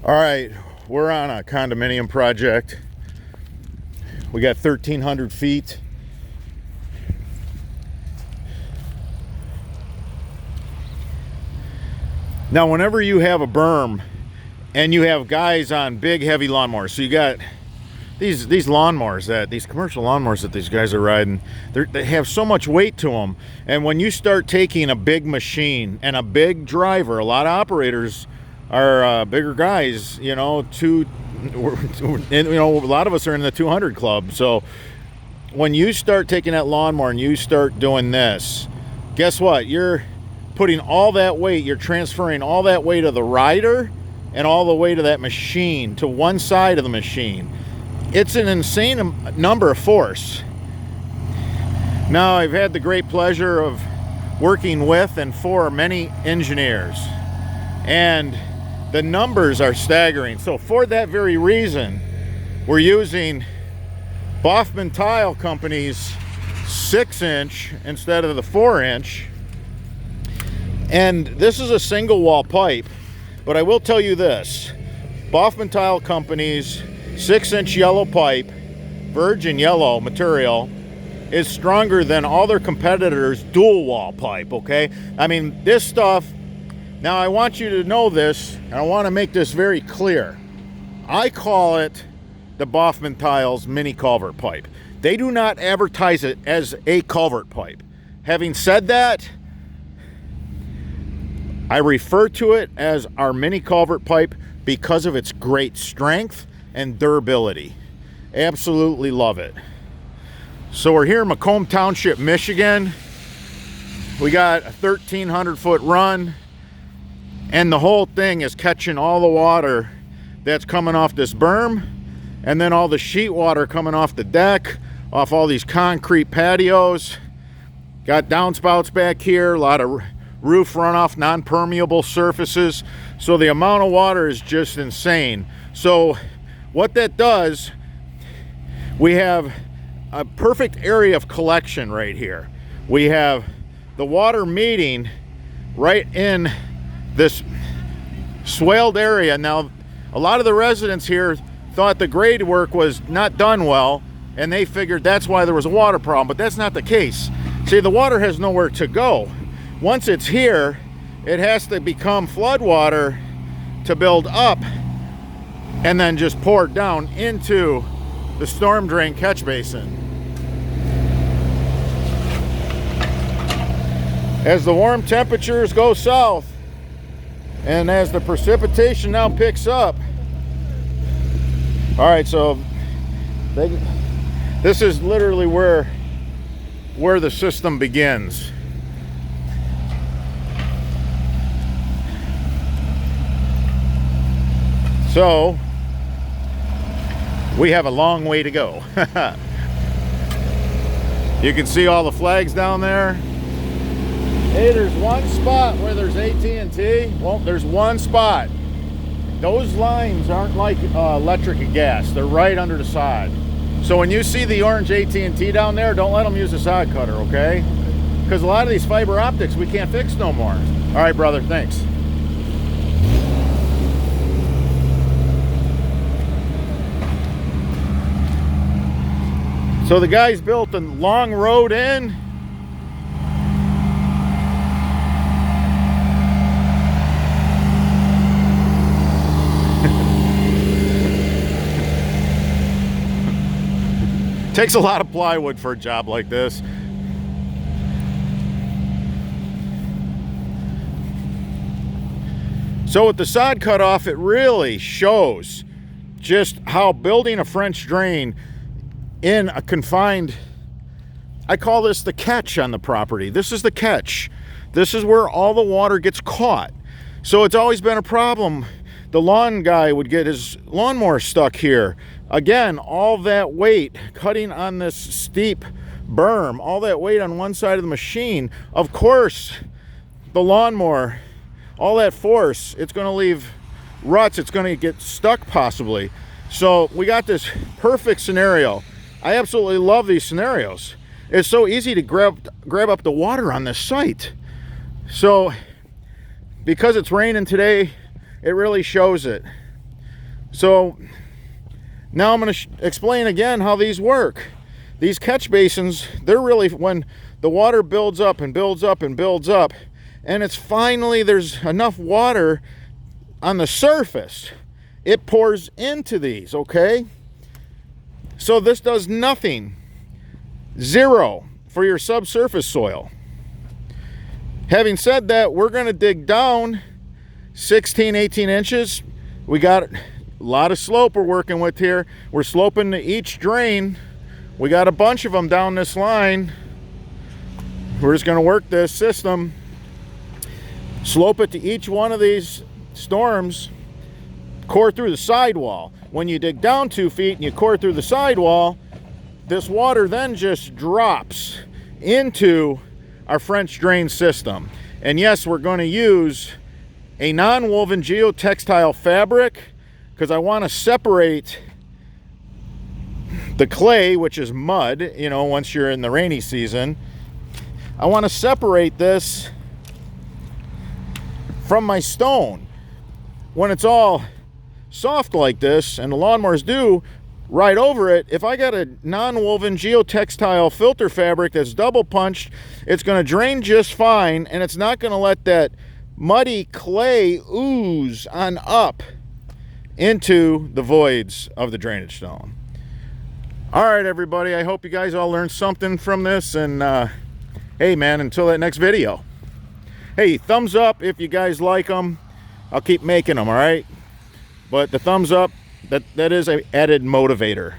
All right, we're on a condominium project. We got 1,300 feet. Now, whenever you have a berm and you have guys on big, heavy lawnmowers, so you got these lawnmowers, these commercial lawnmowers that these guys are riding, they have so much weight to them. And when you start taking a big machine and a big driver, a lot of operators are bigger guys, you know, a lot of us are in the 200 club. So when you start taking that lawnmower and you start doing this, guess what? You're putting all that weight, you're transferring all that weight of the rider and all the weight of that machine to one side of the machine. It's an insane number of force. Now, I've had the great pleasure of working with and for many engineers, and the numbers are staggering. So for that very reason, we're using Baughman Tile Company's 6-inch instead of the 4-inch. And this is a single wall pipe, but I will tell you this: Baughman Tile Company's 6-inch yellow pipe, virgin yellow material, is stronger than all their competitors' dual wall pipe, okay? I mean, this stuff, now I want you to know this, and I want to make this very clear. I call it the Baughman Tiles mini culvert pipe. They do not advertise it as a culvert pipe. Having said that, I refer to it as our mini culvert pipe because of its great strength and durability. Absolutely love it. So we're here in Macomb Township, Michigan. We got a 1,300 foot run, and the whole thing is catching all the water that's coming off this berm, and then all the sheet water coming off the deck, off all these concrete patios. Got downspouts back here, a lot of roof runoff, non-permeable surfaces. So the amount of water is just insane. So what that does, we have a perfect area of collection right here. We have the water meeting right in this swaled area. Now, a lot of the residents here thought the grade work was not done well, and they figured that's why there was a water problem, but that's not the case. See, the water has nowhere to go. Once it's here, it has to become flood water to build up and then just pour down into the storm drain catch basin. As the warm temperatures go south and as the precipitation now picks up, all right, so this is literally where the system begins. So we have a long way to go. You can see all the flags down there. Hey, there's one spot where there's AT&T. Well, there's one spot. Those lines aren't like electric and gas. They're right under the sod. So when you see the orange AT&T down there, don't let them use the sod cutter, okay? Because a lot of these fiber optics we can't fix no more. All right, brother, thanks. So the guys built a long road in. Takes a lot of plywood for a job like this. So with the sod cut off, it really shows just how building a French drain in a confined, I call this the catch on the property. This is the catch. This is where all the water gets caught. So it's always been a problem. The lawn guy would get his lawnmower stuck here. Again, all that weight cutting on this steep berm, all that weight on one side of the machine. Of course, the lawnmower, all that force, it's going to leave ruts. It's going to get stuck possibly. So we got this perfect scenario. I absolutely love these scenarios. It's so easy to grab up the water on this site. So because it's raining today, it really shows it. So now I'm going to explain again how these work. These catch basins, they're really when the water builds up and builds up and builds up, and it's finally there's enough water on the surface, it pours into these, okay? So this does nothing. Zero for your subsurface soil. Having said that, we're going to dig down 16, 18 inches. We got a lot of slope we're working with here. We're sloping to each drain. We got a bunch of them down this line. We're just going to work this system. Slope it to each one of these storms. Core through the sidewall. When you dig down 2 feet and you core through the sidewall, this water then just drops into our French drain system. And yes, we're going to use a non-woven geotextile fabric because I want to separate the clay, which is mud, you know, once you're in the rainy season. I want to separate this from my stone. When it's all soft like this and the lawnmowers do ride over it, if I got a non-woven geotextile filter fabric that's double punched, it's going to drain just fine, and it's not going to let that muddy clay ooze on up into the voids of the drainage stone. All right, everybody, I hope you guys all learned something from this, and hey man, until that next video, hey, thumbs up if you guys like them. I'll keep making them, all right? But the thumbs up, that is an added motivator.